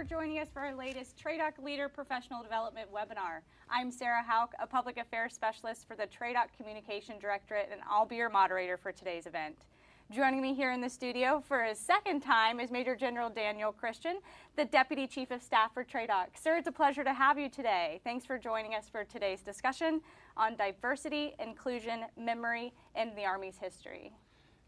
joining us for our latest TRADOC Leader Professional Development webinar. I'm Sarah Hauk, a Public Affairs Specialist for the TRADOC Communication Directorate, and I'll be your moderator for today's event. Joining me here in the studio for his second time is Major General Daniel Christian, the Deputy Chief of Staff for TRADOC. Sir, it's a pleasure to have you today. Thanks for joining us for today's discussion on diversity, inclusion, memory, and the Army's history.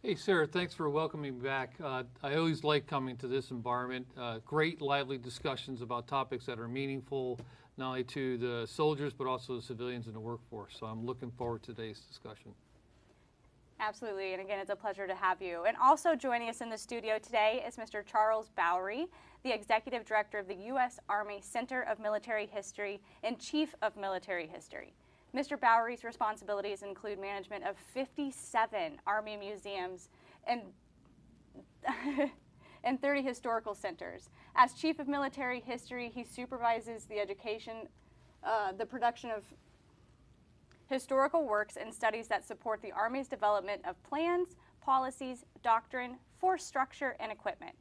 Hey Sarah, thanks for welcoming me back. I always like coming to this environment. Great lively discussions about topics that are meaningful not only to the soldiers but also the civilians in the workforce. So I'm looking forward to today's discussion. Absolutely, and again, it's a pleasure to have you. And also joining us in the studio today is Mr. Charles Bowery, the Executive Director of the U.S. Army Center of Military History and Chief of Military History. Mr. Bowery's responsibilities include management of 57 Army museums and, and 30 historical centers. As Chief of Military History, he supervises the education, the production of historical works and studies that support the Army's development of plans, policies, doctrine, force structure, and equipment.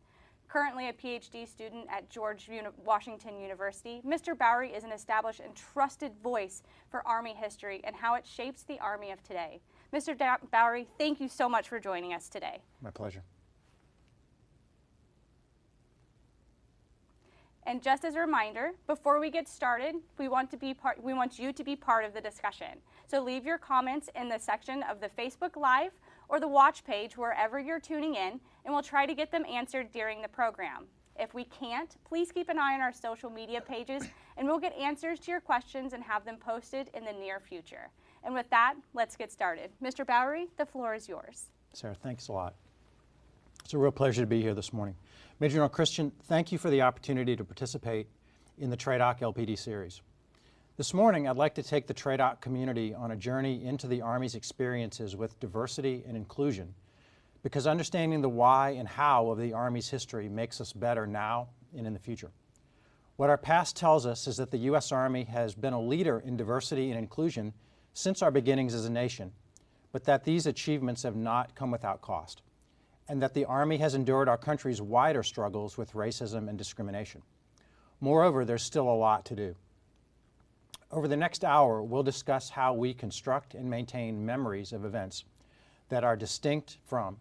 Currently a PhD student at George Washington University, Mr. Bowery is an established and trusted voice for Army history and how it shapes the Army of today. Mr. Bowery, thank you so much for joining us today. My pleasure. And just as a reminder, before we get started, we want you to be part of the discussion. So leave your comments in the section of the Facebook Live or the watch page wherever you're tuning in, and we'll try to get them answered during the program. If we can't, please keep an eye on our social media pages, and we'll get answers to your questions and have them posted in the near future. And with that, let's get started. Mr. Bowery, the floor is yours. Sarah, thanks a lot. It's a real pleasure to be here this morning. Major General Christian, thank you for the opportunity to participate in the TRADOC LPD series. This morning, I'd like to take the TRADOC community on a journey into the Army's experiences with diversity and inclusion, because understanding the why and how of the Army's history makes us better now and in the future. What our past tells us is that the U.S. Army has been a leader in diversity and inclusion since our beginnings as a nation, but that these achievements have not come without cost, and that the Army has endured our country's wider struggles with racism and discrimination. Moreover, there's still a lot to do. Over the next hour, we'll discuss how we construct and maintain memories of events that are distinct from,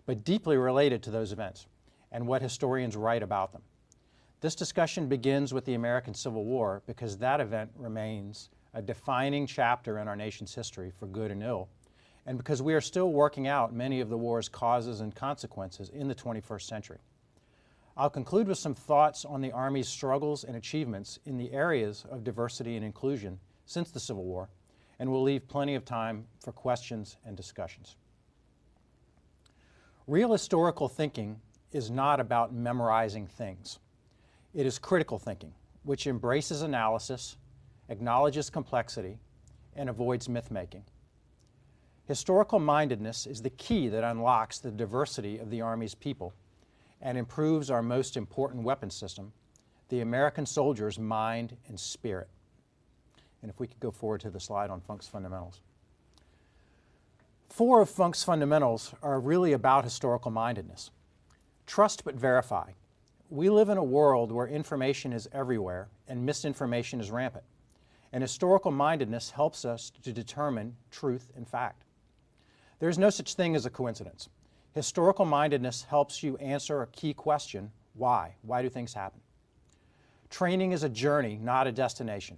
but deeply related to those events, and what historians write about them. This discussion begins with the American Civil War because that event remains a defining chapter in our nation's history for good and ill, and because we are still working out many of the war's causes and consequences in the 21st century. I'll conclude with some thoughts on the Army's struggles and achievements in the areas of diversity and inclusion since the Civil War, and we'll leave plenty of time for questions and discussions. Real historical thinking is not about memorizing things. It is critical thinking, which embraces analysis, acknowledges complexity, and avoids myth-making. Historical mindedness is the key that unlocks the diversity of the Army's people and improves our most important weapon system, the American soldier's mind and spirit. And if we could go forward to the slide on Funk's fundamentals. 4 of Funk's fundamentals are really about historical mindedness. Trust but verify. We live in a world where information is everywhere and misinformation is rampant. And historical mindedness helps us to determine truth and fact. There's no such thing as a coincidence. Historical mindedness helps you answer a key question: why? Why do things happen? Training is a journey, not a destination.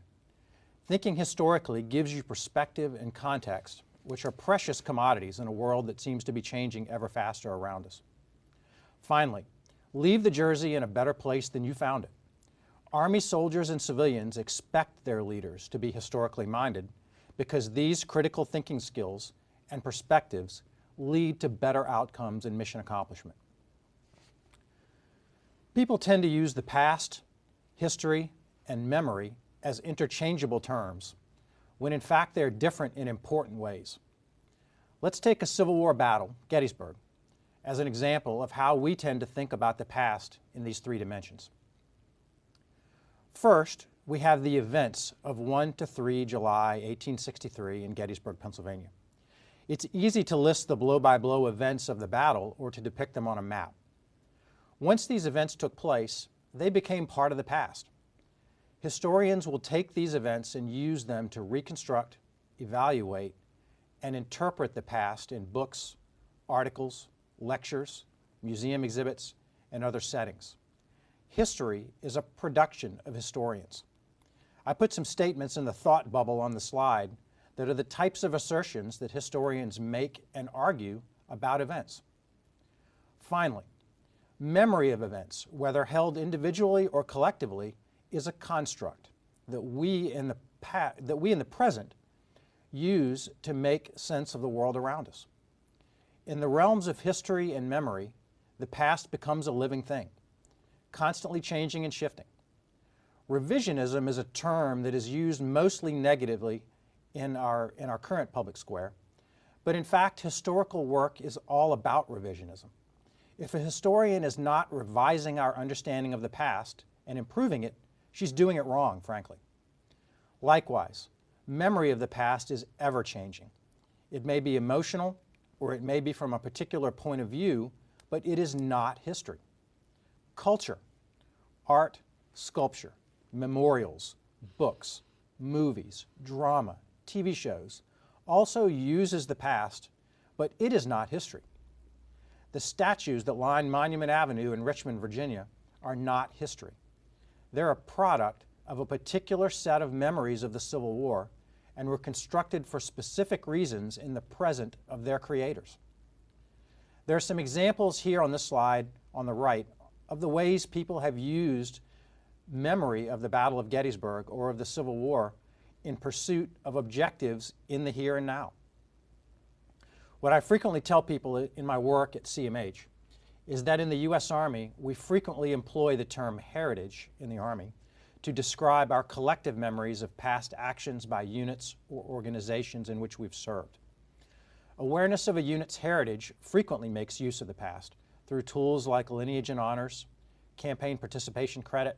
Thinking historically gives you perspective and context, which are precious commodities in a world that seems to be changing ever faster around us. Finally, leave the jersey in a better place than you found it. Army soldiers and civilians expect their leaders to be historically minded because these critical thinking skills and perspectives lead to better outcomes and mission accomplishment. People tend to use the past, history, and memory as interchangeable terms, when in fact they're different in important ways. Let's take a Civil War battle, Gettysburg, as an example of how we tend to think about the past in these 3 dimensions. First, we have the events of 1 to 3 July 1863 in Gettysburg, Pennsylvania. It's easy to list the blow-by-blow events of the battle or to depict them on a map. Once these events took place, they became part of the past. Historians will take these events and use them to reconstruct, evaluate, and interpret the past in books, articles, lectures, museum exhibits, and other settings. History is a production of historians. I put some statements in the thought bubble on the slide that are the types of assertions that historians make and argue about events. Finally, memory of events, whether held individually or collectively, is a construct that we in the present use to make sense of the world around us. In the realms of history and memory, the past becomes a living thing, constantly changing and shifting. Revisionism is a term that is used mostly negatively in our current public square, but in fact, historical work is all about revisionism. If a historian is not revising our understanding of the past and improving it, she's doing it wrong, frankly. Likewise, memory of the past is ever-changing. It may be emotional, or it may be from a particular point of view, but it is not history. Culture, art, sculpture, memorials, books, movies, drama, TV shows, also uses the past, but it is not history. The statues that line Monument Avenue in Richmond, Virginia, are not history. They're a product of a particular set of memories of the Civil War and were constructed for specific reasons in the present of their creators. There are some examples here on this slide on the right of the ways people have used memory of the Battle of Gettysburg or of the Civil War in pursuit of objectives in the here and now. What I frequently tell people in my work at CMH is that in the U.S. Army, we frequently employ the term heritage in the Army to describe our collective memories of past actions by units or organizations in which we've served. Awareness of a unit's heritage frequently makes use of the past through tools like lineage and honors, campaign participation credit,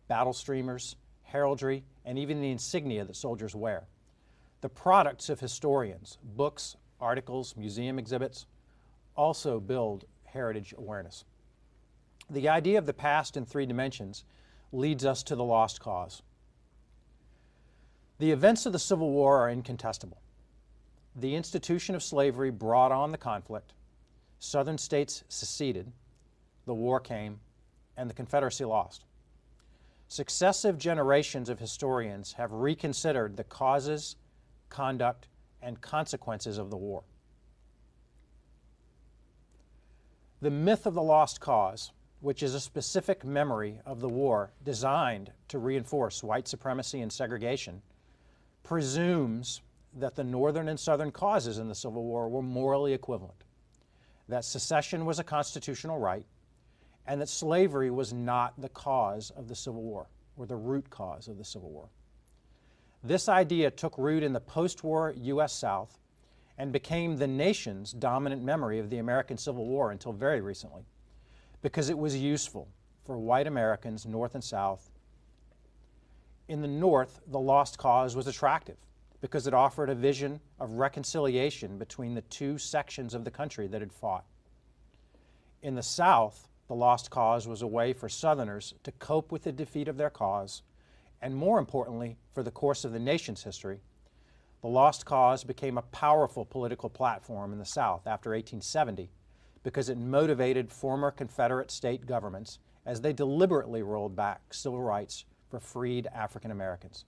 battle streamers, heraldry, and even the insignia that soldiers wear. The products of historians, books, articles, museum exhibits, also build heritage awareness. The idea of the past in three dimensions leads us to the lost cause. The events of the Civil War are incontestable. The institution of slavery brought on the conflict, Southern states seceded, the war came, and the Confederacy lost. Successive generations of historians have reconsidered the causes, conduct, and consequences of the war. The myth of the lost cause, which is a specific memory of the war designed to reinforce white supremacy and segregation, presumes that the Northern and Southern causes in the Civil War were morally equivalent, that secession was a constitutional right, and that slavery was not the cause of the Civil War, or the root cause of the Civil War. This idea took root in the post-war U.S. South and became the nation's dominant memory of the American Civil War until very recently, because it was useful for white Americans, North and South. In the North, the lost cause was attractive because it offered a vision of reconciliation between the two sections of the country that had fought. In the South, the lost cause was a way for Southerners to cope with the defeat of their cause, and more importantly, for the course of the nation's history, the lost cause became a powerful political platform in the South after 1870 because it motivated former Confederate state governments as they deliberately rolled back civil rights for freed African Americans.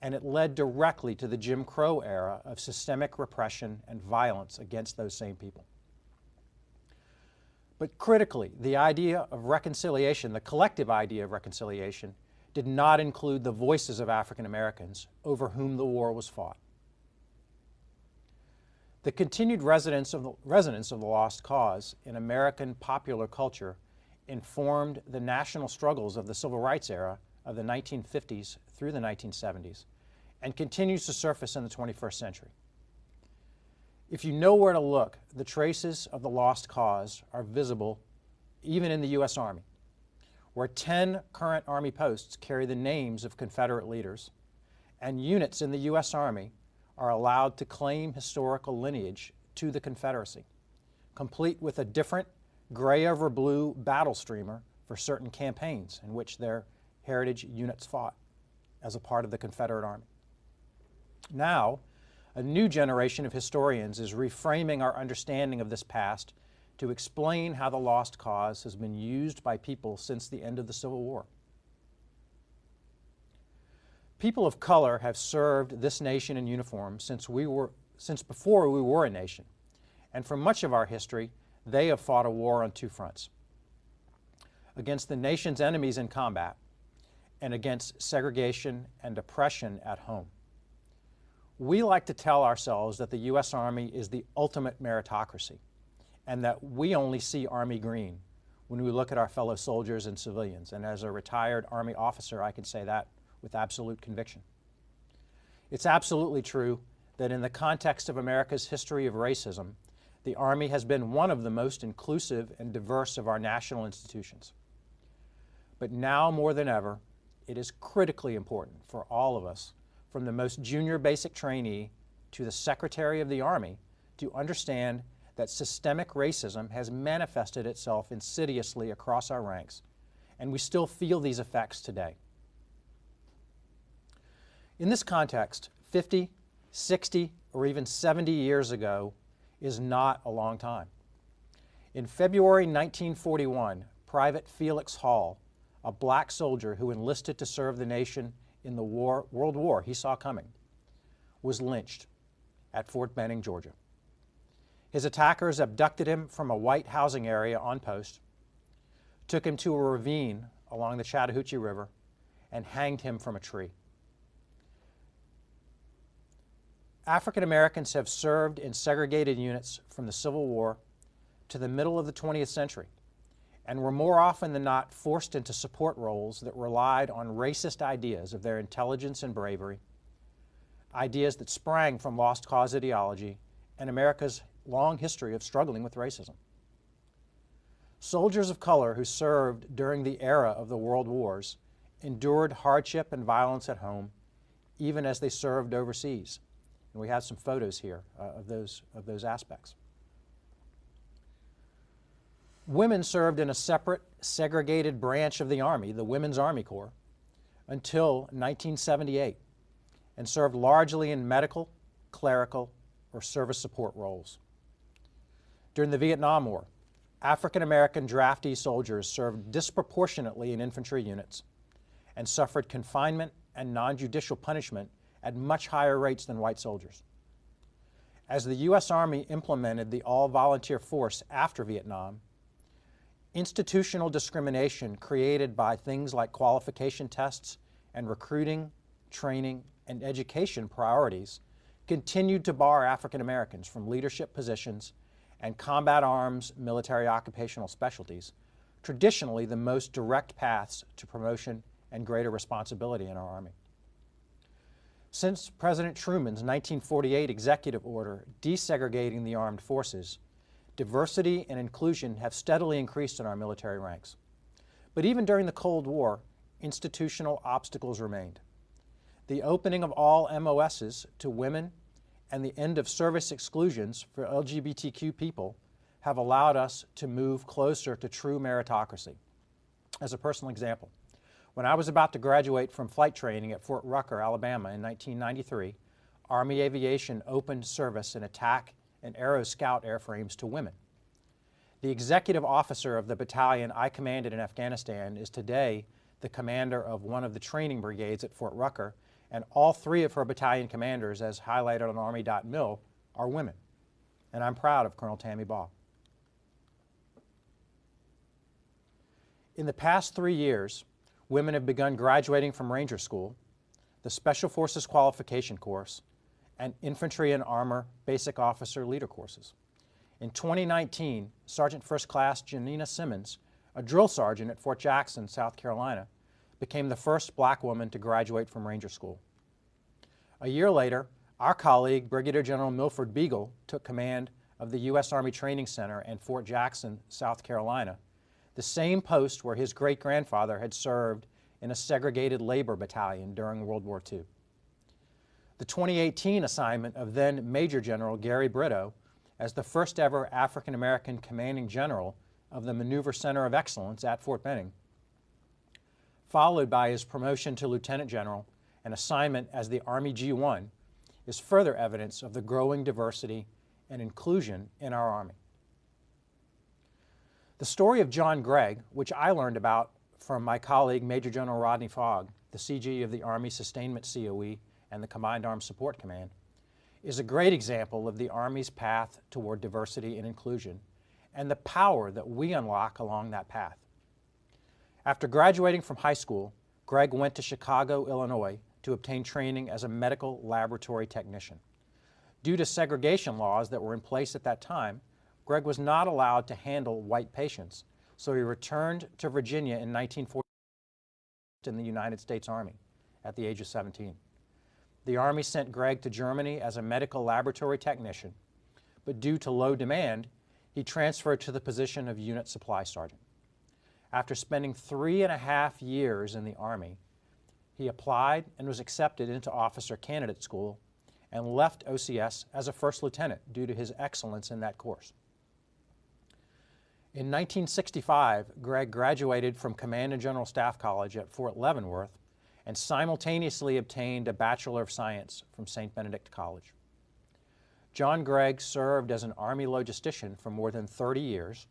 And it led directly to the Jim Crow era of systemic repression and violence against those same people. But critically, the idea of reconciliation, the collective idea of reconciliation, did not include the voices of African Americans over whom the war was fought. The continued resonance of the lost cause in American popular culture informed the national struggles of the civil rights era of the 1950s through the 1970s and continues to surface in the 21st century. If you know where to look, the traces of the lost cause are visible even in the U.S. Army, where 10 current Army posts carry the names of Confederate leaders, and units in the U.S. Army are allowed to claim historical lineage to the Confederacy, complete with a different gray over blue battle streamer for certain campaigns in which their heritage units fought as a part of the Confederate Army. Now, a new generation of historians is reframing our understanding of this past to explain how the lost cause has been used by people since the end of the Civil War. People of color have served this nation in uniform since before we were a nation, and for much of our history, they have fought a war on two fronts: against the nation's enemies in combat and against segregation and oppression at home. We like to tell ourselves that the U.S. Army is the ultimate meritocracy and that we only see Army green when we look at our fellow soldiers and civilians. And as a retired Army officer, I can say that with absolute conviction. It's absolutely true that in the context of America's history of racism, the Army has been one of the most inclusive and diverse of our national institutions. But now more than ever, it is critically important for all of us, from the most junior basic trainee to the Secretary of the Army, to understand that systemic racism has manifested itself insidiously across our ranks, and we still feel these effects today. In this context, 50, 60, or even 70 years ago is not a long time. In February 1941, Private Felix Hall, a black soldier who enlisted to serve the nation in the World War he saw coming, was lynched at Fort Benning, Georgia. His attackers abducted him from a white housing area on post, took him to a ravine along the Chattahoochee River, and hanged him from a tree. African Americans have served in segregated units from the Civil War to the middle of the 20th century, and were more often than not forced into support roles that relied on racist ideas of their intelligence and bravery, ideas that sprang from lost cause ideology and America's long history of struggling with racism. Soldiers of color who served during the era of the World Wars endured hardship and violence at home, even as they served overseas. And we have some photos here of those aspects. Women served in a separate, segregated branch of the Army, the Women's Army Corps, until 1978, and served largely in medical, clerical, or service support roles. During the Vietnam War, African American draftee soldiers served disproportionately in infantry units and suffered confinement and non-judicial punishment at much higher rates than white soldiers. As the U.S. Army implemented the all-volunteer force after Vietnam, institutional discrimination created by things like qualification tests and recruiting, training, and education priorities continued to bar African Americans from leadership positions and combat arms military occupational specialties, traditionally the most direct paths to promotion and greater responsibility in our Army. Since President Truman's 1948 executive order desegregating the armed forces, diversity and inclusion have steadily increased in our military ranks. But even during the Cold War, institutional obstacles remained. The opening of all MOSs to women and the end of service exclusions for LGBTQ people have allowed us to move closer to true meritocracy. As a personal example, when I was about to graduate from flight training at Fort Rucker, Alabama in 1993, Army Aviation opened service in attack and Aero Scout airframes to women. The executive officer of the battalion I commanded in Afghanistan is today the commander of one of the training brigades at Fort Rucker, and all three of her battalion commanders, as highlighted on Army.mil, are women. And I'm proud of Colonel Tammy Baugh. In the past 3 years, women have begun graduating from Ranger School, the Special Forces Qualification Course, and Infantry and Armor Basic Officer Leader courses. In 2019, Sergeant First Class Janina Simmons, a drill sergeant at Fort Jackson, South Carolina, became the first black woman to graduate from Ranger School. A year later, our colleague, Brigadier General Milford Beagle, took command of the U.S. Army Training Center in Fort Jackson, South Carolina, the same post where his great-grandfather had served in a segregated labor battalion during World War II. The 2018 assignment of then Major General Gary Brito as the first ever African-American commanding general of the Maneuver Center of Excellence at Fort Benning followed by his promotion to lieutenant general and assignment as the Army G1, is further evidence of the growing diversity and inclusion in our Army. The story of John Gregg, which I learned about from my colleague Major General Rodney Fogg, the CG of the Army Sustainment COE and the Combined Arms Support Command, is a great example of the Army's path toward diversity and inclusion and the power that we unlock along that path. After graduating from high school, Gregg went to Chicago, Illinois to obtain training as a medical laboratory technician. Due to segregation laws that were in place at that time, Gregg was not allowed to handle white patients, so he returned to Virginia in 1940 in the United States Army at the age of 17. The Army sent Gregg to Germany as a medical laboratory technician, but due to low demand, he transferred to the position of unit supply sergeant. After spending 3.5 years in the Army, he applied and was accepted into officer candidate school and left OCS as a first lieutenant due to his excellence in that course. In 1965, Gregg graduated from Command and General Staff College at Fort Leavenworth and simultaneously obtained a Bachelor of Science from St. Benedict College. John Gregg served as an Army logistician for more than 30 years,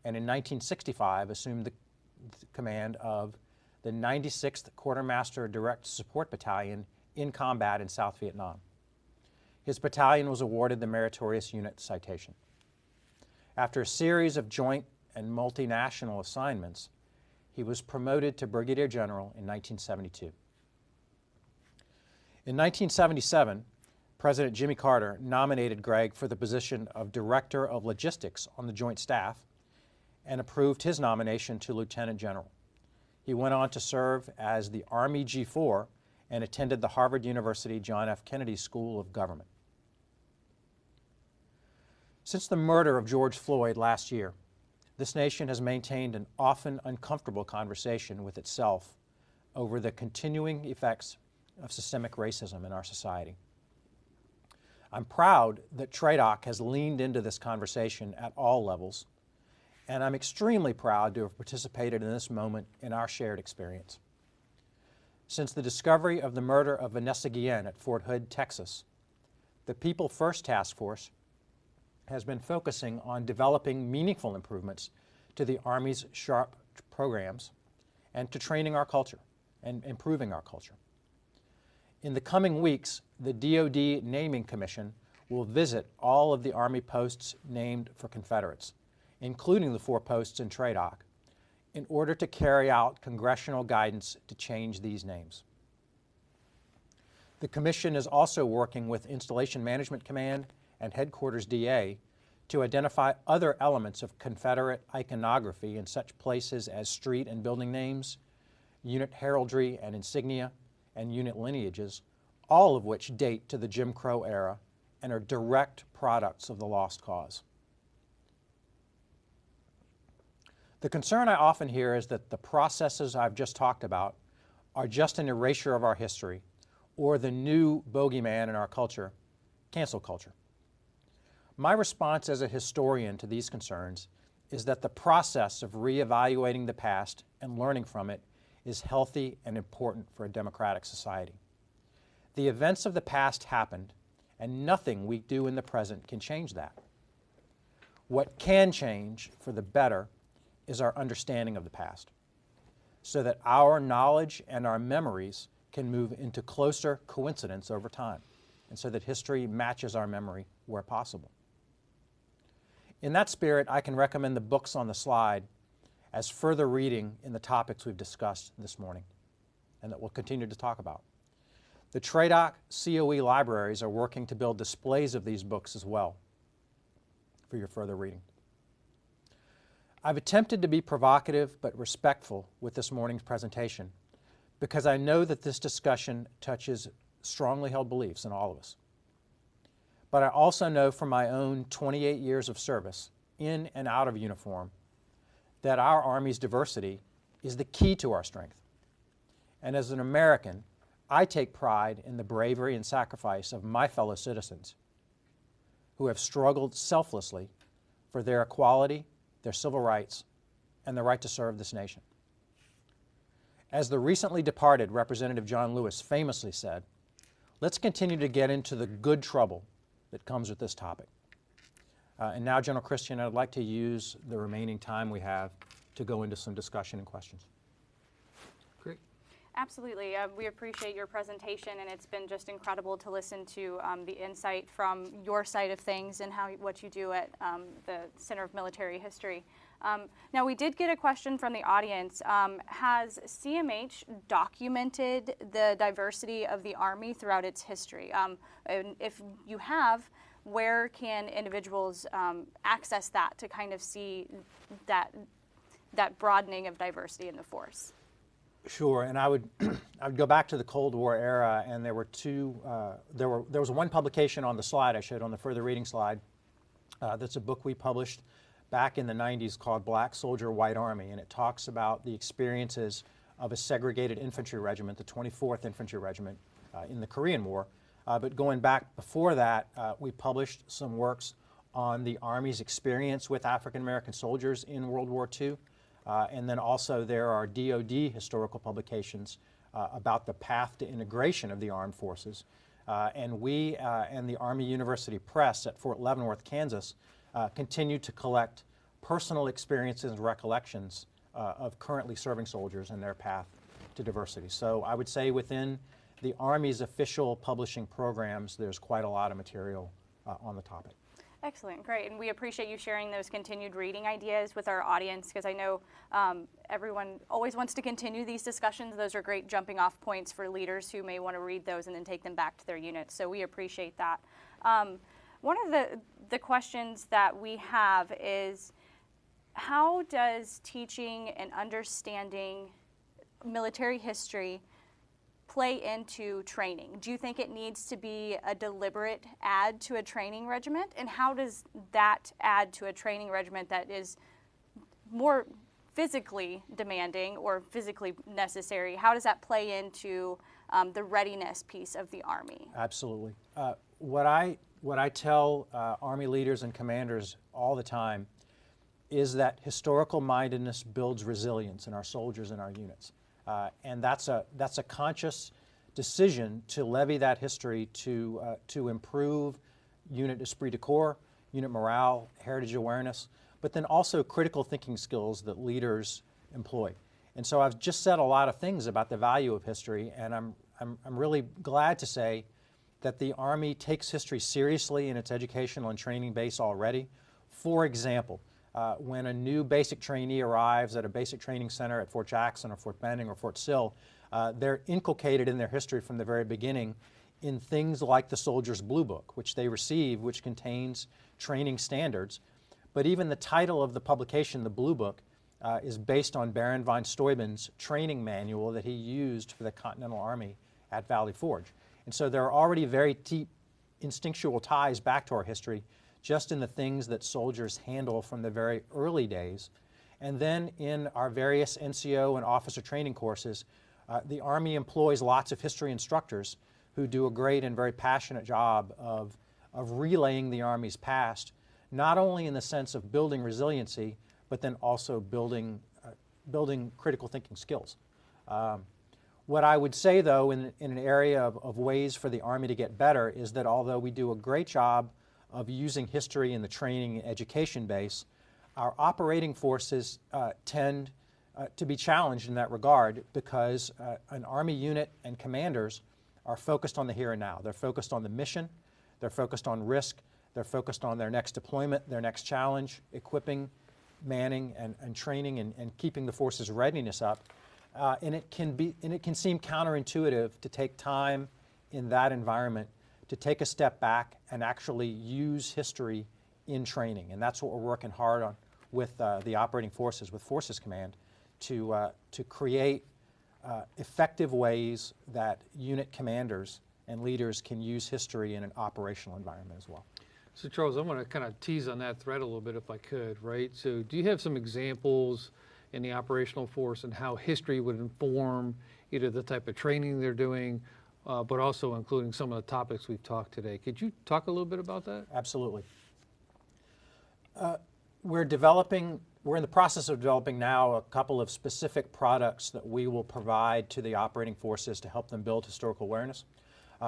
and in 1965 assumed the command of the 96th Quartermaster Direct Support Battalion in combat in South Vietnam. His battalion was awarded the Meritorious Unit Citation. After a series of joint and multinational assignments, he was promoted to Brigadier General in 1972. In 1977, President Jimmy Carter nominated Gregg for the position of Director of Logistics on the Joint Staff and approved his nomination to Lieutenant General. He went on to serve as the Army G4 and attended the Harvard University John F. Kennedy School of Government. Since the murder of George Floyd last year, this nation has maintained an often uncomfortable conversation with itself over the continuing effects of systemic racism in our society. I'm proud that TRADOC has leaned into this conversation at all levels, and I'm extremely proud to have participated in this moment in our shared experience. Since the discovery of the murder of Vanessa Guillen at Fort Hood, Texas, the People First Task Force has been focusing on developing meaningful improvements to the Army's SHARP programs and to training our culture and improving our culture. In the coming weeks, the DoD Naming Commission will visit all of the Army posts named for Confederates, including the 4 posts in TRADOC, in order to carry out congressional guidance to change these names. The Commission is also working with Installation Management Command and Headquarters DA to identify other elements of Confederate iconography in such places as street and building names, unit heraldry and insignia, and unit lineages, all of which date to the Jim Crow era and are direct products of the lost cause. The concern I often hear is that the processes I've just talked about are just an erasure of our history or the new bogeyman in our culture, cancel culture. My response as a historian to these concerns is that the process of reevaluating the past and learning from it is healthy and important for a democratic society. The events of the past happened, and nothing we do in the present can change that. What can change for the better is our understanding of the past, so that our knowledge and our memories can move into closer coincidence over time, and so that history matches our memory where possible. In that spirit, I can recommend the books on the slide as further reading in the topics we've discussed this morning and that we'll continue to talk about. The TRADOC COE libraries are working to build displays of these books as well for your further reading. I've attempted to be provocative but respectful with this morning's presentation because I know that this discussion touches strongly held beliefs in all of us. But I also know from my own 28 years of service, in and out of uniform, that our Army's diversity is the key to our strength. And as an American, I take pride in the bravery and sacrifice of my fellow citizens who have struggled selflessly for their equality, their civil rights, and the right to serve this nation. As the recently departed Representative John Lewis famously said, let's continue to get into the good trouble that comes with this topic. And now, General Christian, I'd like to use the remaining time we have to go into some discussion and questions. Great. Absolutely. We appreciate your presentation, and it's been just incredible to listen to the insight from your side of things and what you do at the Center of Military History. Now, we did get a question from the audience. Has CMH documented the diversity of the Army throughout its history? And if you have, where can individuals access that to kind of see that broadening of diversity in the force? Sure, and I would go back to the Cold War era, and there were there was one publication on the slide I showed on the further reading slide. That's a book we published back in the 90s called Black Soldier, White Army, and it talks about the experiences of a segregated infantry regiment, the 24th Infantry Regiment, in the Korean War. But going back before that, we published some works on the Army's experience with African American soldiers in World War II. And then also there are DoD historical publications about the path to integration of the armed forces. And we and the Army University Press at Fort Leavenworth, Kansas, continue to collect personal experiences and recollections of currently serving soldiers and their path to diversity. So I would say within the Army's official publishing programs, there's quite a lot of material on the topic. Excellent, great, and we appreciate you sharing those continued reading ideas with our audience, because I know everyone always wants to continue these discussions. Those are great jumping off points for leaders who may want to read those and then take them back to their units, so we appreciate that. One of the questions that we have is, how does teaching and understanding military history play into training? Do you think it needs to be a deliberate add to a training regiment? And how does that add to a training regiment that is more physically demanding or physically necessary? How does that play into the readiness piece of the Army? Absolutely. What I tell Army leaders and commanders all the time is that historical mindedness builds resilience in our soldiers and our units. And that's a conscious decision to levy that history to improve unit esprit de corps, unit morale, heritage awareness, but then also critical thinking skills that leaders employ. And so I've just said a lot of things about the value of history, and I'm really glad to say that the Army takes history seriously in its educational and training base already. For example, when a new basic trainee arrives at a basic training center at Fort Jackson or Fort Benning or Fort Sill, they're inculcated in their history from the very beginning in things like the Soldier's Blue Book, which they receive, which contains training standards. But even the title of the publication, the Blue Book, is based on Baron von Steuben's training manual that he used for the Continental Army at Valley Forge. And so there are already very deep instinctual ties back to our history, just in the things that soldiers handle from the very early days. And then in our various NCO and officer training courses, the Army employs lots of history instructors who do a great and very passionate job of relaying the Army's past, not only in the sense of building resiliency, but then also building critical thinking skills. What I would say, though, in an area of ways for the Army to get better is that although we do a great job of using history in the training and education base, our operating forces tend to be challenged in that regard because an Army unit and commanders are focused on the here and now. They're focused on the mission, they're focused on risk, they're focused on their next deployment, their next challenge, equipping, manning, and training, and keeping the force's readiness up. And it can seem counterintuitive to take time in that environment to take a step back and actually use history in training. And that's what we're working hard on with the operating forces, with Forces Command, to create effective ways that unit commanders and leaders can use history in an operational environment as well. So Charles, I want to kind of tease on that thread a little bit if I could, right? So do you have some examples in the operational force and how history would inform either the type of training they're doing, but also including some of the topics we've talked today? Could you talk a little bit about that? Absolutely. We're developing we're in the process of developing now a couple of specific products that we will provide to the operating forces to help them build historical awareness.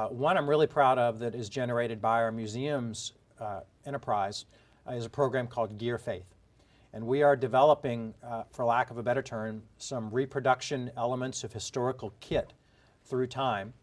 One I'm really proud of that is generated by our museums enterprise is a program called Gear Faith. And we are developing, for lack of a better term, some reproduction elements of historical kit through time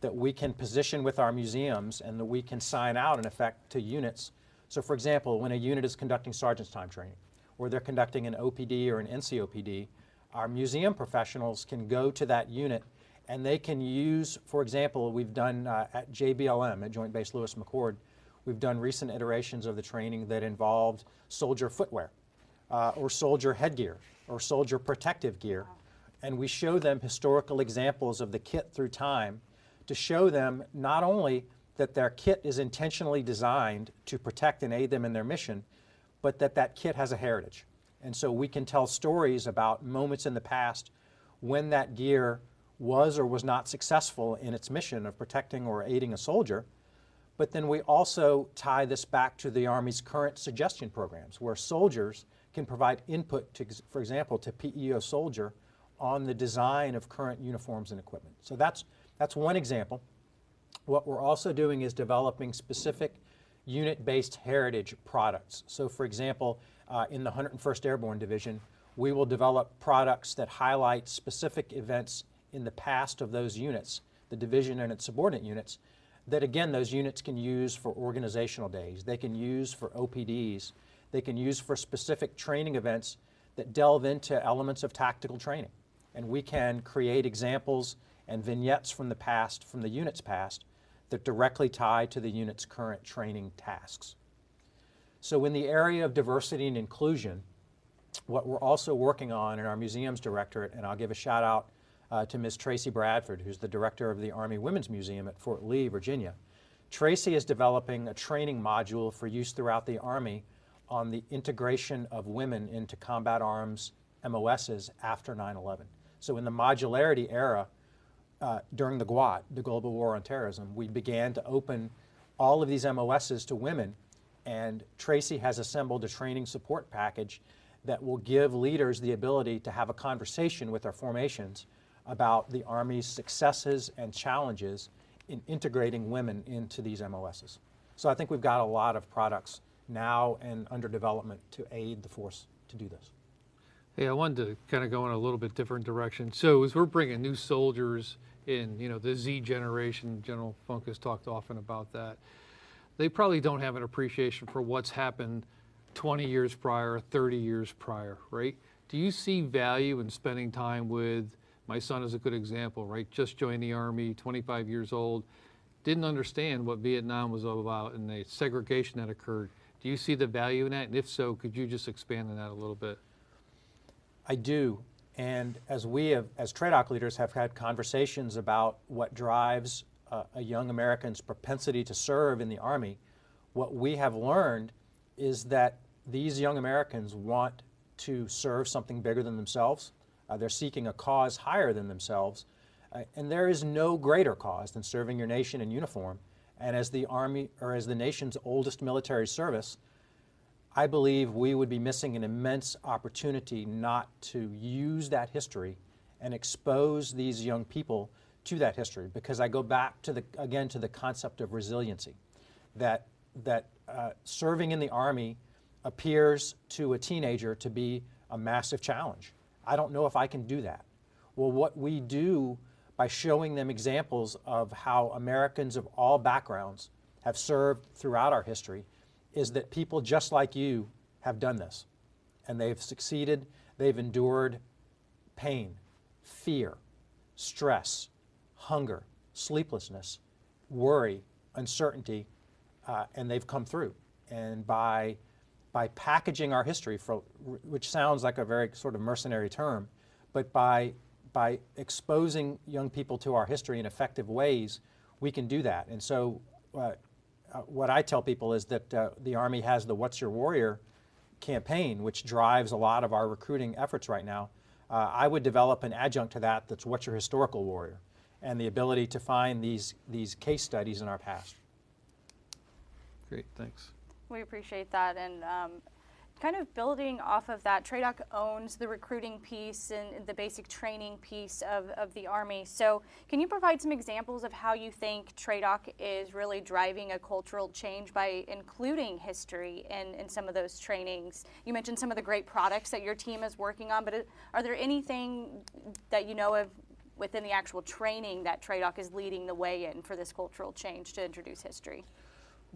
that we can position with our museums and that we can sign out, in effect, to units. So, for example, when a unit is conducting sergeant's time training, or they're conducting an OPD or an NCOPD, our museum professionals can go to that unit and they can use, for example, we've done at JBLM, at Joint Base Lewis McChord, we've done recent iterations of the training that involved soldier footwear, or soldier headgear, or soldier protective gear. And we show them historical examples of the kit through time to show them not only that their kit is intentionally designed to protect and aid them in their mission, but that that kit has a heritage. And so we can tell stories about moments in the past when that gear was or was not successful in its mission of protecting or aiding a soldier. But then we also tie this back to the Army's current suggestion programs, where soldiers can provide input, to, for example, to PEO soldier on the design of current uniforms and equipment. So that's one example. What we're also doing is developing specific unit-based heritage products. So, for example, in the 101st Airborne Division, we will develop products that highlight specific events in the past of those units, the division and its subordinate units, that again, those units can use for organizational days, they can use for OPDs, they can use for specific training events that delve into elements of tactical training. And we can create examples and vignettes from the past, from the unit's past, that directly tie to the unit's current training tasks. So in the area of diversity and inclusion, what we're also working on in our museums directorate, and I'll give a shout out to Ms. Tracy Bradford, who's the director of the Army Women's Museum at Fort Lee, Virginia. Tracy is developing a training module for use throughout the Army on the integration of women into combat arms MOSs after 9/11. So in the modularity era, during the GWOT, the Global War on Terrorism, we began to open all of these MOSs to women, and Tracy has assembled a training support package that will give leaders the ability to have a conversation with our formations about the Army's successes and challenges in integrating women into these MOSs. So I think we've got a lot of products now and under development to aid the force to do this. Hey, I wanted to kind of go in a little bit different direction. So as we're bringing new soldiers in, you know, the Z generation, General Funk has talked often about that, they probably don't have an appreciation for what's happened 20 years prior, 30 years prior, right? Do you see value in spending time with, my son is a good example, right? Just joined the Army, 25 years old, didn't understand what Vietnam was all about and the segregation that occurred. Do you see the value in that? And if so, could you just expand on that a little bit? I do. And as we have, as TRADOC leaders, have had conversations about what drives a young American's propensity to serve in the Army, what we have learned is that these young Americans want to serve something bigger than themselves. They're seeking a cause higher than themselves. And there is no greater cause than serving your nation in uniform. And as the Army, or as the nation's oldest military service, I believe we would be missing an immense opportunity not to use that history and expose these young people to that history, because I go back to again to the concept of resiliency, that serving in the Army appears to a teenager to be a massive challenge. I don't know if I can do that. Well, what we do by showing them examples of how Americans of all backgrounds have served throughout our history is that people just like you have done this, and they've succeeded, they've endured pain, fear, stress, hunger, sleeplessness, worry, uncertainty, and they've come through. And by packaging our history, which sounds like a very sort of mercenary term, but by exposing young people to our history in effective ways, we can do that. And so what I tell people is that the Army has the What's Your Warrior campaign, which drives a lot of our recruiting efforts right now. I would develop an adjunct to that that's What's Your Historical Warrior, and the ability to find these case studies in our past. Great, thanks. We appreciate that. And kind of building off of that, TRADOC owns the recruiting piece and the basic training piece of the Army. So can you provide some examples of how you think TRADOC is really driving a cultural change by including history in some of those trainings? You mentioned some of the great products that your team is working on, but are there anything that you know of within the actual training that TRADOC is leading the way in for this cultural change to introduce history?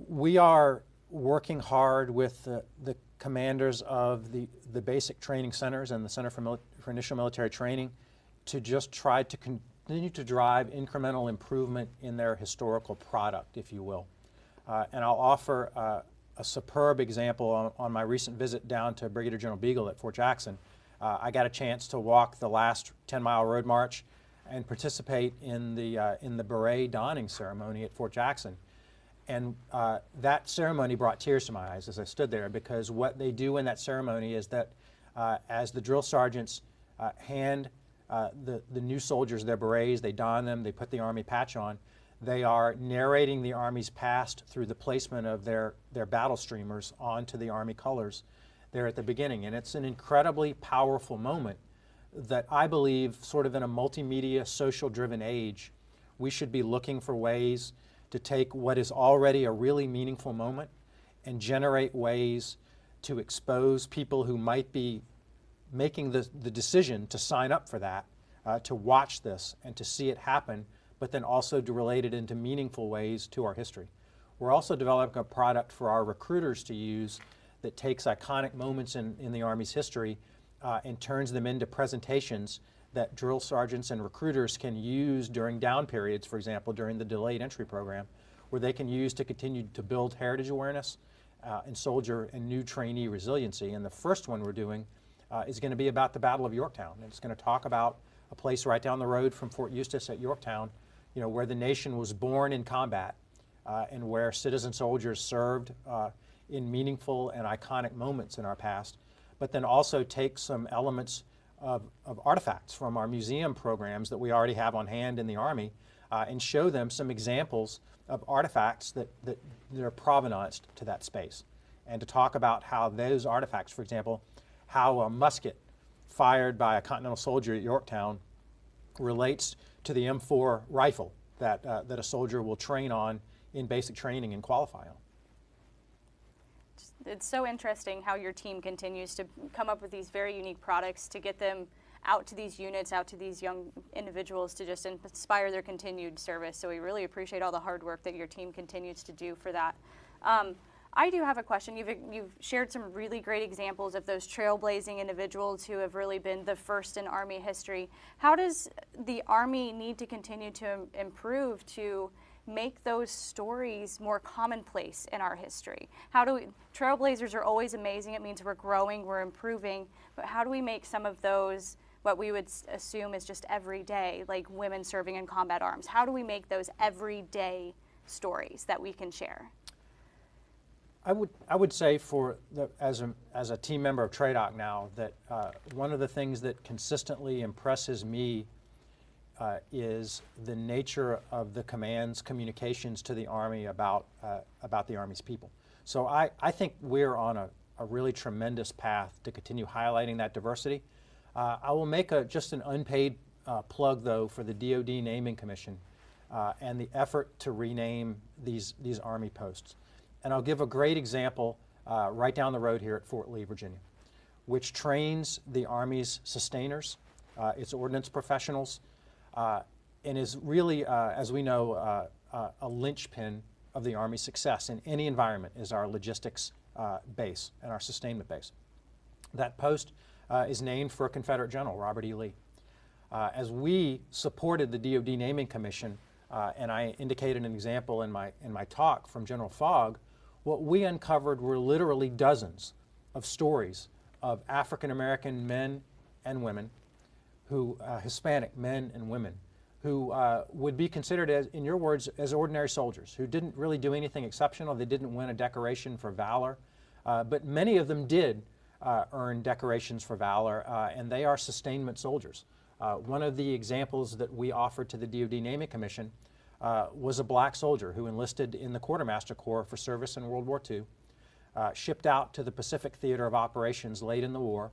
We are working hard with the commanders of the basic training centers and the Center for Initial Military Training to just try to continue to drive incremental improvement in their historical product, if you will. And I'll offer a superb example on my recent visit down to Brigadier General Beagle at Fort Jackson. I got a chance to walk the last 10-mile road march and participate in the beret donning ceremony at Fort Jackson. And that ceremony brought tears to my eyes as I stood there, because what they do in that ceremony is that as the drill sergeants hand the new soldiers their berets, they don them, they put the Army patch on, they are narrating the Army's past through the placement of their battle streamers onto the Army colors there at the beginning. And it's an incredibly powerful moment that I believe, sort of in a multimedia, social-driven age, we should be looking for ways to take what is already a really meaningful moment and generate ways to expose people who might be making the decision to sign up for that, to watch this and to see it happen, but then also to relate it into meaningful ways to our history. We're also developing a product for our recruiters to use that takes iconic moments in the Army's history and turns them into presentations that drill sergeants and recruiters can use during down periods, for example, during the delayed entry program, where they can use to continue to build heritage awareness and soldier and new trainee resiliency. And the first one we're doing is going to be about the Battle of Yorktown. And it's going to talk about a place right down the road from Fort Eustis at Yorktown, where the nation was born in combat and where citizen soldiers served in meaningful and iconic moments in our past, but then also take some elements of artifacts from our museum programs that we already have on hand in the Army and show them some examples of artifacts that are provenanced to that space. And to talk about how those artifacts, for example, how a musket fired by a Continental soldier at Yorktown relates to the M4 rifle that a soldier will train on in basic training and qualify on. It's so interesting how your team continues to come up with these very unique products to get them out to these units, out to these young individuals to just inspire their continued service. So we really appreciate all the hard work that your team continues to do for that. I do have a question. You've shared some really great examples of those trailblazing individuals who have really been the first in Army history. How does the Army need to continue to improve to make those stories more commonplace in our history? Trailblazers are always amazing. It means we're growing, we're improving, but how do we make some of those what we would assume is just everyday, like women serving in combat arms? How do we make those everyday stories that we can share? I would say as a team member of TRADOC now, that one of the things that consistently impresses me is the nature of the command's communications to the Army about the Army's people. So I think we're on a really tremendous path to continue highlighting that diversity. I will make just an unpaid plug, though, for the DoD Naming Commission and the effort to rename these Army posts. And I'll give a great example right down the road here at Fort Lee, Virginia, which trains the Army's sustainers, its ordnance professionals, and is really, as we know, a linchpin of the Army's success in any environment is our logistics base and our sustainment base. That post is named for a Confederate general, Robert E. Lee. As we supported the DoD Naming Commission, and I indicated an example in my talk from General Fogg, what we uncovered were literally dozens of stories of African American men and women, Hispanic men and women, who would be considered, as, in your words, as ordinary soldiers, who didn't really do anything exceptional. They didn't win a decoration for valor, but many of them did earn decorations for valor, and they are sustainment soldiers. One of the examples that we offered to the DoD Naming Commission was a black soldier who enlisted in the Quartermaster Corps for service in World War II, shipped out to the Pacific Theater of Operations late in the war,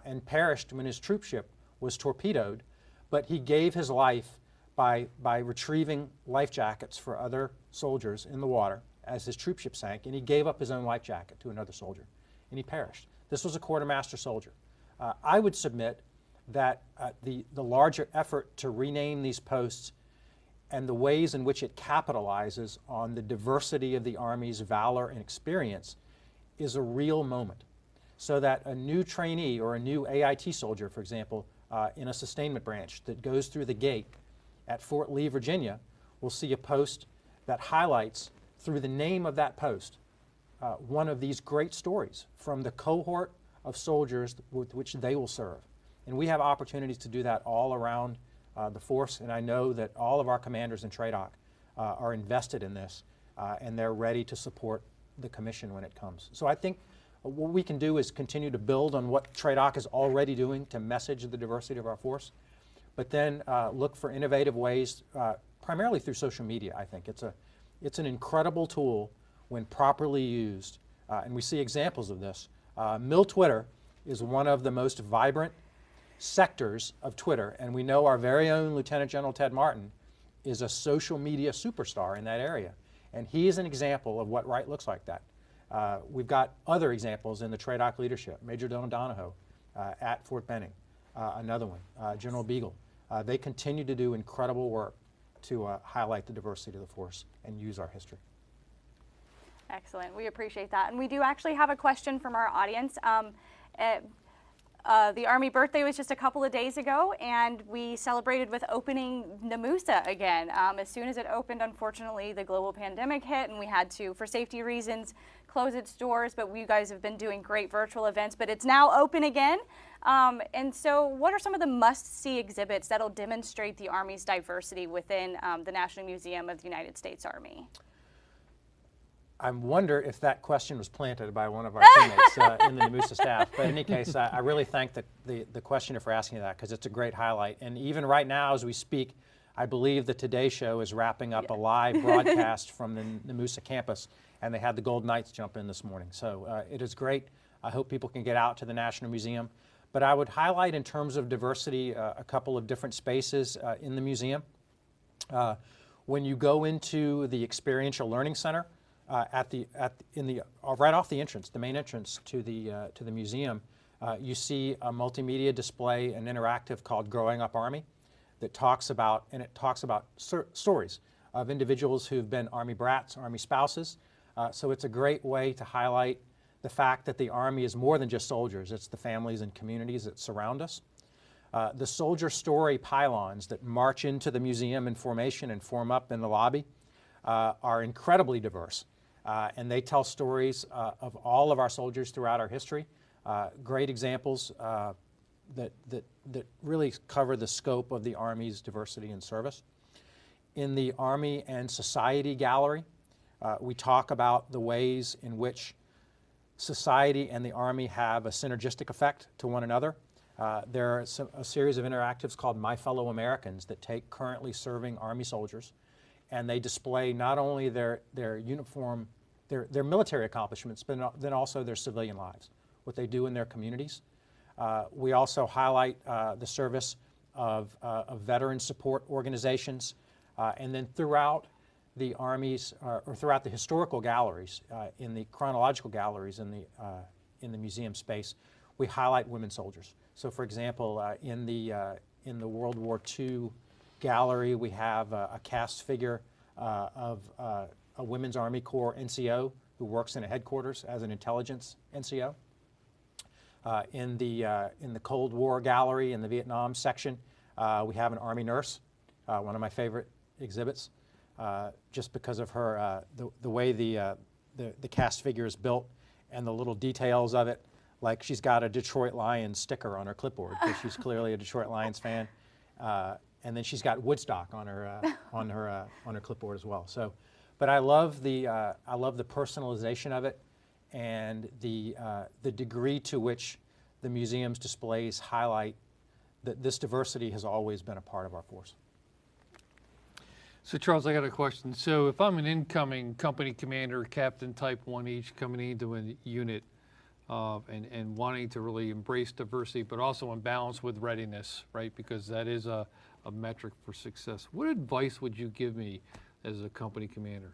and perished when his troop ship was torpedoed, but he gave his life by retrieving life jackets for other soldiers in the water as his troop ship sank, and he gave up his own life jacket to another soldier, and he perished. This was a quartermaster soldier. I would submit that the larger effort to rename these posts and the ways in which it capitalizes on the diversity of the Army's valor and experience is a real moment. So that a new trainee or a new AIT soldier, for example, in a sustainment branch that goes through the gate at Fort Lee, Virginia, will see a post that highlights, through the name of that post, one of these great stories from the cohort of soldiers with which they will serve. And we have opportunities to do that all around the force, and I know that all of our commanders in TRADOC are invested in this, and they're ready to support the commission when it comes. So I think what we can do is continue to build on what TRADOC is already doing to message the diversity of our force, but then look for innovative ways, primarily through social media. I think it's an incredible tool when properly used, and we see examples of this. Twitter is one of the most vibrant sectors of Twitter, and we know our very own Lieutenant General Ted Martin is a social media superstar in that area, and he is an example of what right looks like that. We've got other examples in the TRADOC leadership. Major Dylan Donahoe at Fort Benning, another one, General Beagle. They continue to do incredible work to highlight the diversity of the force and use our history. Excellent. We appreciate that. And we do actually have a question from our audience. The Army birthday was just a couple of days ago, and we celebrated with opening NMUSA again. As soon as it opened, unfortunately, the global pandemic hit, and we had to, for safety reasons, close its doors, but you guys have been doing great virtual events, but it's now open again. And so what are some of the must-see exhibits that'll demonstrate the Army's diversity within the National Museum of the United States Army? I wonder if that question was planted by one of our teammates in the NMUSA staff. But in any case, I really thank the questioner for asking that, because it's a great highlight. And even right now as we speak, I believe the Today Show is wrapping up a live broadcast from the NMUSA campus, and they had the Golden Knights jump in this morning. So it is great. I hope people can get out to the National Museum. But I would highlight, in terms of diversity, a couple of different spaces in the museum. When you go into the Experiential Learning Center, right off the entrance, the main entrance to the museum, you see a multimedia display, an interactive called Growing Up Army, that talks about stories of individuals who've been Army brats, Army spouses. So it's a great way to highlight the fact that the Army is more than just soldiers. It's the families and communities that surround us. The soldier story pylons that march into the museum in formation and form up in the lobby are incredibly diverse. And they tell stories of all of our soldiers throughout our history. Great examples that really cover the scope of the Army's diversity and service. In the Army and Society Gallery, we talk about the ways in which society and the Army have a synergistic effect to one another. There are a series of interactives called My Fellow Americans that take currently serving Army soldiers, and they display not only their uniform, their military accomplishments, but then also their civilian lives, what they do in their communities. We also highlight the service of veteran support organizations, and then throughout the Army's, or throughout the historical galleries, in the chronological galleries in the museum space, we highlight women soldiers. So, for example, in the World War II gallery, we have a cast figure of a Women's Army Corps NCO who works in a headquarters as an intelligence NCO. In the Cold War gallery, in the Vietnam section, we have an Army nurse, one of my favorite exhibits, just because of her the way the cast figure is built and the little details of it. Like, she's got a Detroit Lions sticker on her clipboard because she's clearly a Detroit Lions fan, and then she's got Woodstock on her clipboard as well. So, but I love the personalization of it, and the degree to which the museum's displays highlight that this diversity has always been a part of our force. So Charles, I got a question. So if I'm an incoming company commander, captain type 1 each coming into a unit and wanting to really embrace diversity, but also in balance with readiness, right? Because that is a metric for success. What advice would you give me as a company commander?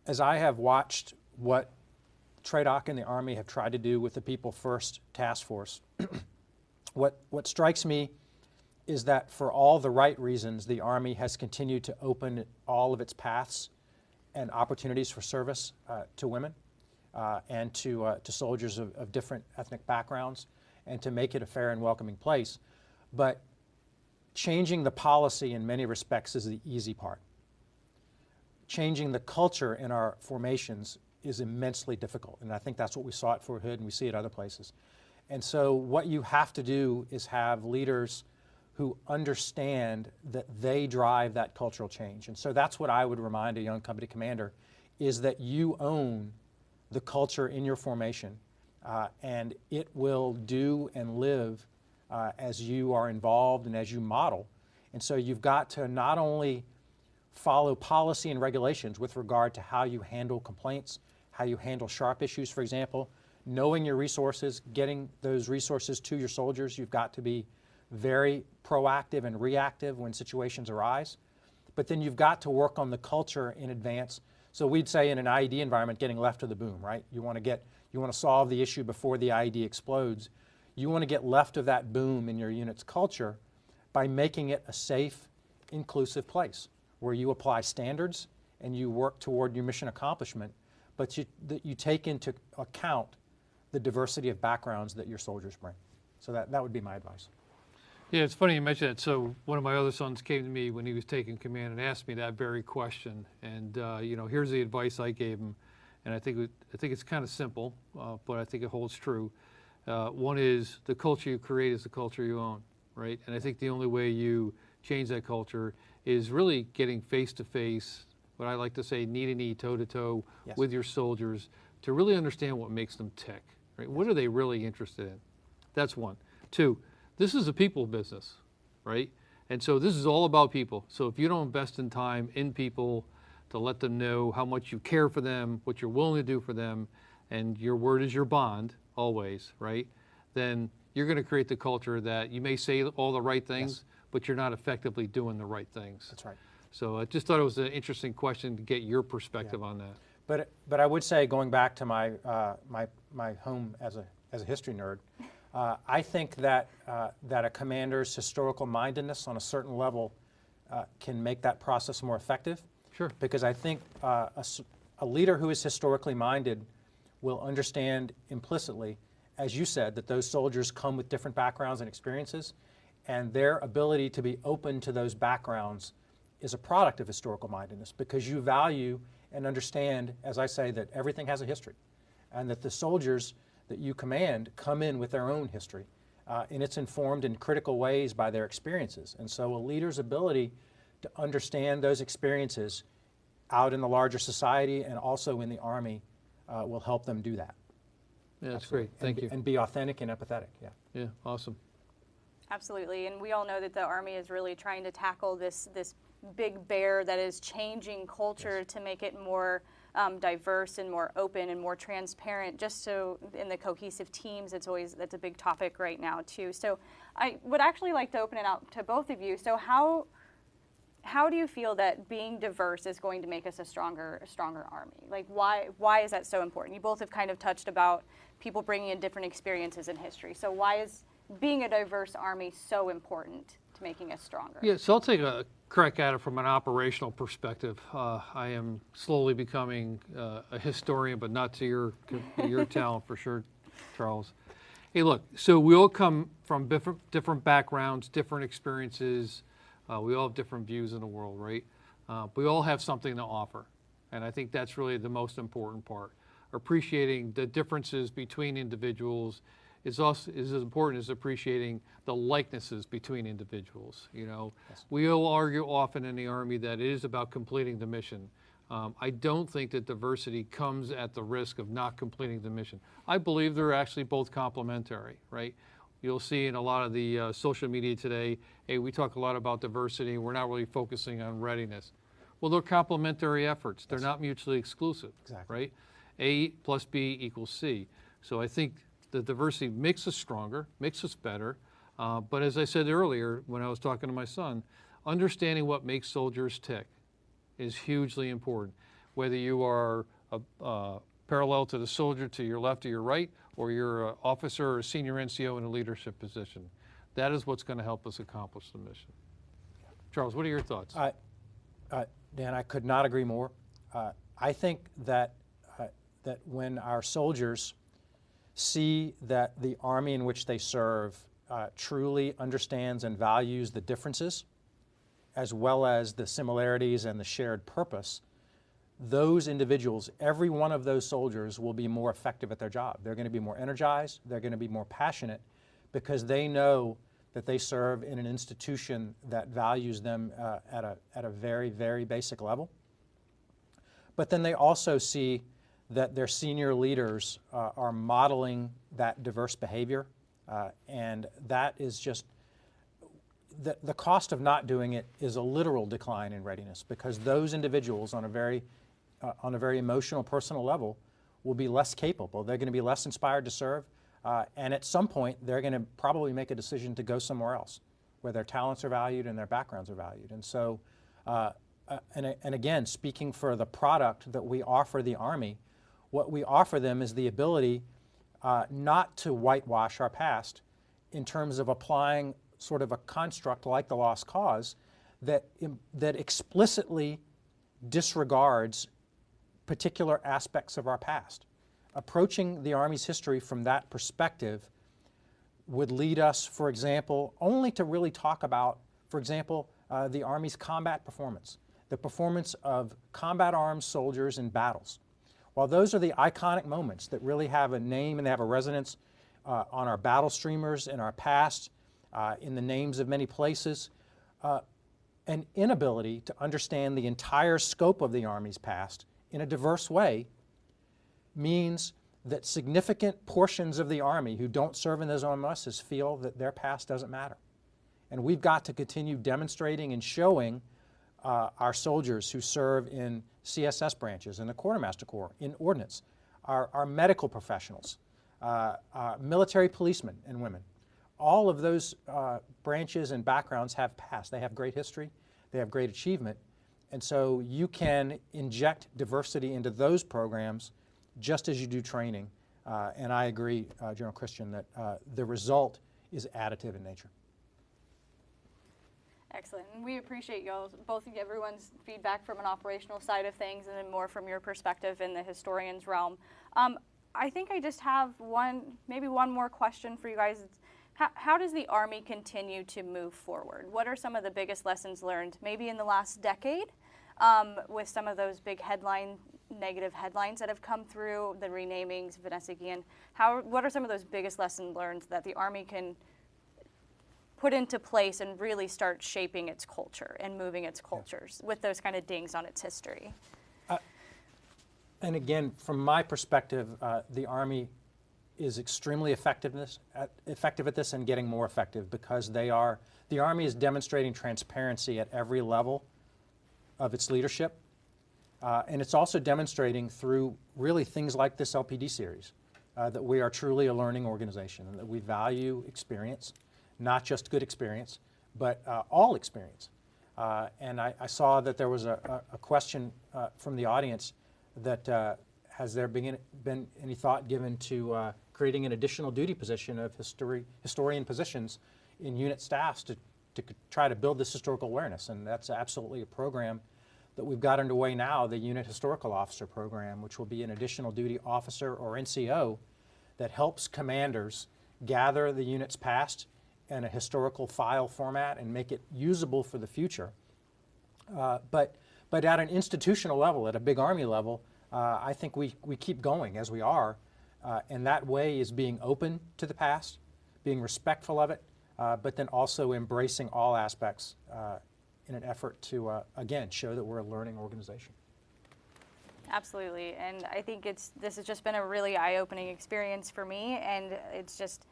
As I have watched what TRADOC and the Army have tried to do with the People First Task Force, what strikes me is that for all the right reasons, the Army has continued to open all of its paths and opportunities for service to women and to soldiers of different ethnic backgrounds, and to make it a fair and welcoming place. But changing the policy in many respects is the easy part. Changing the culture in our formations is immensely difficult, and I think that's what we saw at Fort Hood and we see it other places. And so what you have to do is have leaders who understand that they drive that cultural change. And so that's what I would remind a young company commander, is that you own the culture in your formation, and it will do and live as you are involved and as you model. And so you've got to not only follow policy and regulations with regard to how you handle complaints, how you handle sharp issues, for example, knowing your resources, getting those resources to your soldiers. You've got to be very proactive and reactive when situations arise. But then you've got to work on the culture in advance. So we'd say in an IED environment, getting left of the boom, right? You want to solve the issue before the IED explodes. You want to get left of that boom in your unit's culture by making it a safe, inclusive place where you apply standards and you work toward your mission accomplishment, but you take into account the diversity of backgrounds that your soldiers bring. So that would be my advice. Yeah, it's funny you mentioned that. So one of my other sons came to me when he was taking command and asked me that very question. And you know, here's the advice I gave him, and I think it's kind of simple, but I think it holds true. One is the culture you create is the culture you own, right? And I think the only way you change that culture is really getting face to face, what I like to say, knee to knee, toe to toe with your soldiers to really understand what makes them tick, right? What are they really interested in? That's one. Two, this is a people business, right? And so this is all about people. So if you don't invest in time in people to let them know how much you care for them, what you're willing to do for them, and your word is your bond always, right? Then you're going to create the culture that you may say all the right things, but you're not effectively doing the right things. That's right. So I just thought it was an interesting question to get your perspective on that. But I would say, going back to my my home as a history nerd, I think that that a commander's historical mindedness on a certain level can make that process more effective. Sure. Because I think a leader who is historically minded will understand implicitly, as you said, that those soldiers come with different backgrounds and experiences, and their ability to be open to those backgrounds is a product of historical mindedness, because you value and understand, as I say, that everything has a history, and that the soldiers that you command come in with their own history, and it's informed in critical ways by their experiences. And so a leader's ability to understand those experiences out in the larger society and also in the Army will help them do that. Yeah, that's great. Thank you. And be authentic and empathetic. Yeah. Yeah, awesome. Absolutely, and we all know that the Army is really trying to tackle this big bear that is changing culture to make it more diverse and more open and more transparent, just so in the cohesive teams, that's a big topic right now too. So I would actually like to open it out to both of you. So how do you feel that being diverse is going to make us a stronger Army? Like why is that so important? You both have kind of touched about people bringing in different experiences in history. So why is being a diverse Army so important to making us stronger? Yeah, so I'll take a crack at it from an operational perspective. I am slowly becoming a historian, but not to your talent for sure, Charles. Hey, look, so we all come from different backgrounds, different experiences. We all have different views in the world, right? We all have something to offer, and I think that's really the most important part. Appreciating the differences between individuals is as important as appreciating the likenesses between individuals. You know, we all argue often in the Army that it is about completing the mission. I don't think that diversity comes at the risk of not completing the mission. I believe they're actually both complementary, right? You'll see in a lot of the social media today, hey, we talk a lot about diversity, we're not really focusing on readiness. Well, they're complementary efforts. They're not mutually exclusive, Exactly. right? A plus B equals C. So I think the diversity makes us stronger, makes us better. But as I said earlier, when I was talking to my son, understanding what makes soldiers tick is hugely important. Whether you are parallel to the soldier to your left or your right, or you're an officer or a senior NCO in a leadership position. That is what's going to help us accomplish the mission. Charles, what are your thoughts? Dan, I could not agree more. I think that that when our soldiers see that the Army in which they serve truly understands and values the differences, as well as the similarities and the shared purpose, those individuals, every one of those soldiers will be more effective at their job. They're going to be more energized, they're going to be more passionate, because they know that they serve in an institution that values them at a very, very basic level. But then they also see that their senior leaders are modeling that diverse behavior, and that is just, the cost of not doing it is a literal decline in readiness, because those individuals on a very emotional, personal level will be less capable. They're going to be less inspired to serve, and at some point they're going to probably make a decision to go somewhere else where their talents are valued and their backgrounds are valued. And so, and again, speaking for the product that we offer the Army, what we offer them is the ability not to whitewash our past in terms of applying sort of a construct like the lost cause that explicitly disregards particular aspects of our past. Approaching the Army's history from that perspective would lead us, for example, only to really talk about, for example, the Army's combat performance, the performance of combat armed soldiers in battles. While those are the iconic moments that really have a name and they have a resonance on our battle streamers in our past, in the names of many places, an inability to understand the entire scope of the Army's past in a diverse way means that significant portions of the Army who don't serve in those OMSs feel that their past doesn't matter. And we've got to continue demonstrating and showing our soldiers who serve in CSS branches, in the Quartermaster Corps, in Ordnance, our medical professionals, military policemen and women. All of those branches and backgrounds have past. They have great history, they have great achievement, and so you can inject diversity into those programs just as you do training. And I agree, General Christian, that the result is additive in nature. Excellent. And we appreciate everyone's feedback from an operational side of things, and then more from your perspective in the historian's realm. I think I just have maybe one more question for you guys. How does the Army continue to move forward? What are some of the biggest lessons learned, maybe in the last decade, with some of those big negative headlines that have come through, the renamings, Vanessa Guillen? What are some of those biggest lessons learned that the Army can put into place and really start shaping its culture and moving its cultures with those kind of dings on its history? And again, from my perspective, the Army is extremely effective at this and getting more effective, because the Army is demonstrating transparency at every level of its leadership. And it's also demonstrating through really things like this LPD series that we are truly a learning organization and that we value experience, not just good experience, but all experience. And I saw that there was a question from the audience that has there been any thought given to creating an additional duty position of historian positions in unit staffs to try to build this historical awareness? And that's absolutely a program that we've got underway now, the Unit Historical Officer Program, which will be an additional duty officer or NCO that helps commanders gather the unit's past in a historical file format and make it usable for the future. But at an institutional level, at a big Army level, I think we keep going as we are, and that way is being open to the past, being respectful of it, but then also embracing all aspects in an effort to, again, show that we're a learning organization. Absolutely, and I think this has just been a really eye-opening experience for me, and it's just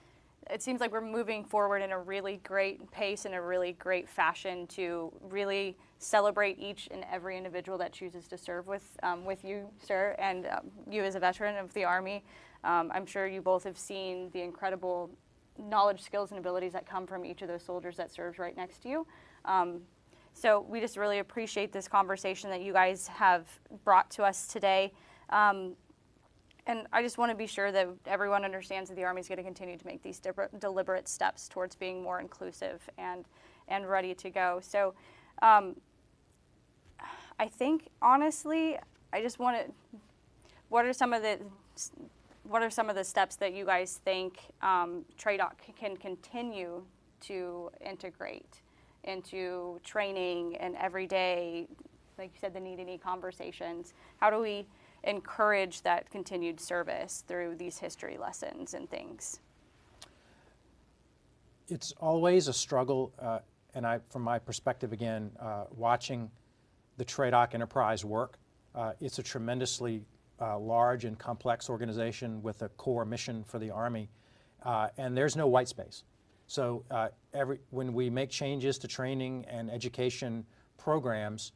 it seems like we're moving forward in a really great pace, in a really great fashion, to really celebrate each and every individual that chooses to serve with you, sir, and you as a veteran of the Army. I'm sure you both have seen the incredible knowledge, skills, and abilities that come from each of those soldiers that serves right next to you. So we just really appreciate this conversation that you guys have brought to us today. And I just want to be sure that everyone understands that the Army is going to continue to make these deliberate steps towards being more inclusive and ready to go. So I think, honestly, I just want to, what are some of the steps that you guys think TRADOC can continue to integrate into training and everyday, like you said, the need conversations? How do we encourage that continued service through these history lessons and things? It's always a struggle, and from my perspective again, watching the TRADOC enterprise work, it's a tremendously large and complex organization with a core mission for the Army, and there's no white space. So when we make changes to training and education programs,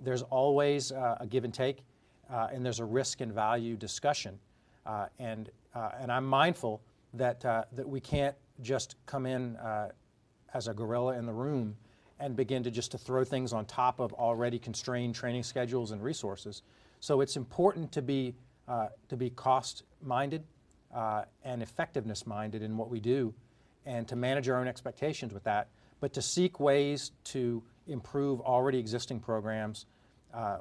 there's always a give and take, and there's a risk and value discussion. And I'm mindful that we can't just come in as a gorilla in the room and begin to throw things on top of already constrained training schedules and resources. So it's important to be cost-minded and effectiveness-minded in what we do, and to manage our own expectations with that, but to seek ways to improve already existing programs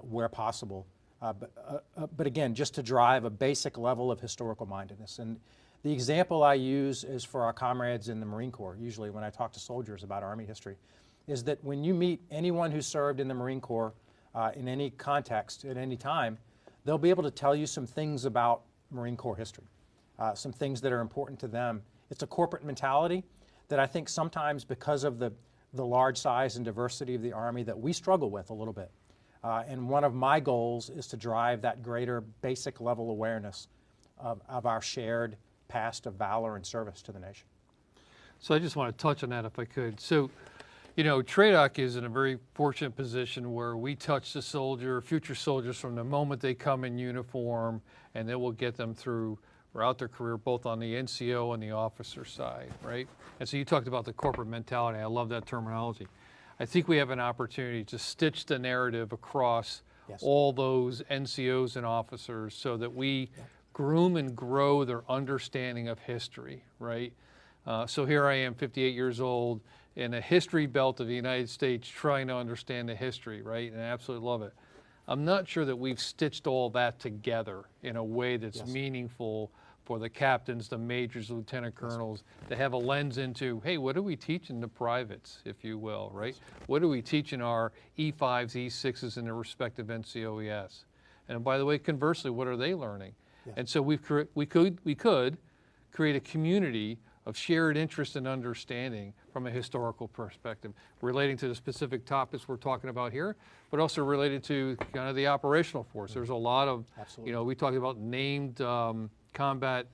where possible. But again, just to drive a basic level of historical mindedness. And the example I use is for our comrades in the Marine Corps, usually when I talk to soldiers about Army history, is that when you meet anyone who served in the Marine Corps in any context at any time, they'll be able to tell you some things about Marine Corps history, some things that are important to them. It's a corporate mentality that I think sometimes, because of the large size and diversity of the Army, that we struggle with a little bit. And one of my goals is to drive that greater basic level awareness of our shared past of valor and service to the nation. So I just want to touch on that if I could. So, you know, TRADOC is in a very fortunate position where we touch the soldier, future soldiers, from the moment they come in uniform, and then we'll get them throughout their career, both on the NCO and the officer side, right? And so you talked about the corporate mentality. I love that terminology. I think we have an opportunity to stitch the narrative across all those NCOs and officers so that we groom and grow their understanding of history, right? So here I am, 58 years old, in a history belt of the United States, trying to understand the history, right? And I absolutely love it. I'm not sure that we've stitched all that together in a way that's meaningful for the captains, the majors, lieutenant colonels, to have a lens into, hey, what are we teaching the privates, if you will, right? What are we teaching our E5s, E6s, and their respective NCOES? And by the way, conversely, what are they learning? And so we could create a community of shared interest and understanding from a historical perspective, relating to the specific topics we're talking about here, but also related to kind of the operational force. There's a lot of, you know, we talked about named combat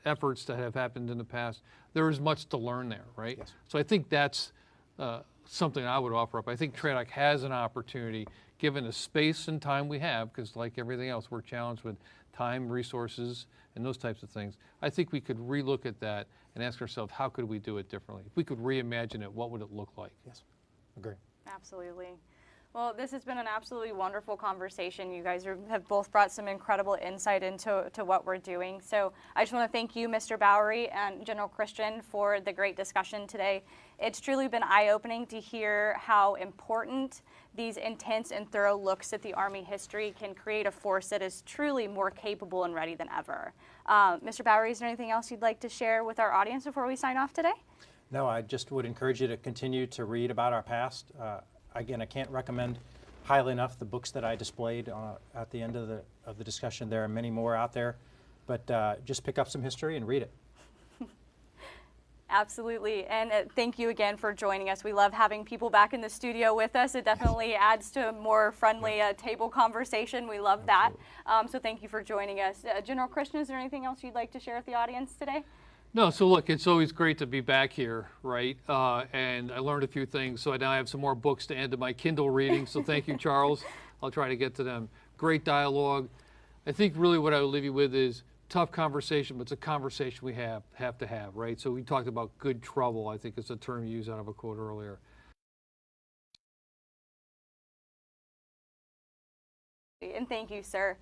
efforts that have happened in the past. There is much to learn there, right? So I think that's something I would offer up. I think TRADOC has an opportunity, given the space and time we have, because like everything else, we're challenged with time, resources, and those types of things. I think we could relook at that and ask ourselves, how could we do it differently? If we could reimagine it, what would it look like? Yes, agree. Absolutely. Well, this has been an absolutely wonderful conversation. You guys have both brought some incredible insight into what we're doing. So I just want to thank you, Mr. Bowery and General Christian, for the great discussion today. It's truly been eye-opening to hear how important these intense and thorough looks at the Army history can create a force that is truly more capable and ready than ever. Mr. Bowery, is there anything else you'd like to share with our audience before we sign off today? No, I just would encourage you to continue to read about our past. Again, I can't recommend highly enough the books that I displayed at the end of the discussion. There are many more out there, but just pick up some history and read it. Absolutely, and thank you again for joining us. We love having people back in the studio with us. It definitely adds to a more friendly table conversation. We love that. So thank you for joining us. General Christian, is there anything else you'd like to share with the audience today? No, so look, it's always great to be back here, right? And I learned a few things, so now I have some more books to add to my Kindle reading, so thank you, Charles. I'll try to get to them. Great dialogue. I think really what I would leave you with is tough conversation, but it's a conversation we have to have, right? So we talked about good trouble, I think is a term used out of a quote earlier. And thank you, sir.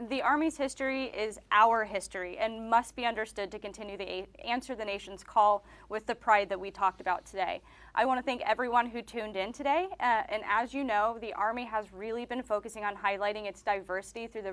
The Army's history is our history and must be understood to continue to answer the nation's call with the pride that we talked about today. I want to thank everyone who tuned in today. And as you know, the Army has really been focusing on highlighting its diversity through a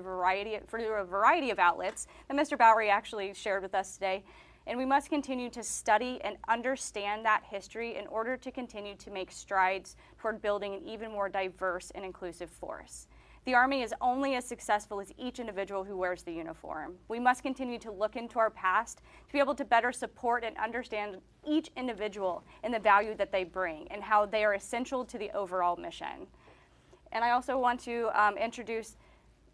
variety of outlets that Mr. Bowery actually shared with us today. And we must continue to study and understand that history in order to continue to make strides toward building an even more diverse and inclusive force. The Army is only as successful as each individual who wears the uniform. We must continue to look into our past to be able to better support and understand each individual and the value that they bring and how they are essential to the overall mission. And I also want to introduce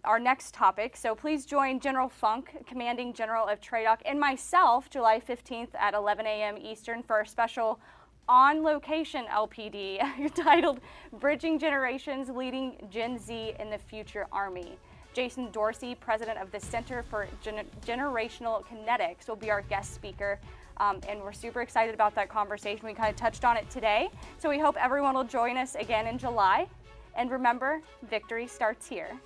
our next topic. So please join General Funk, Commanding General of TRADOC, and myself, July 15th at 11 a.m. Eastern for our special on-location LPD titled Bridging Generations, Leading Gen Z in the Future Army. Jason Dorsey, president of the Center for Generational Kinetics, will be our guest speaker. And we're super excited about that conversation. We kind of touched on it today. So we hope everyone will join us again in July. And remember, victory starts here.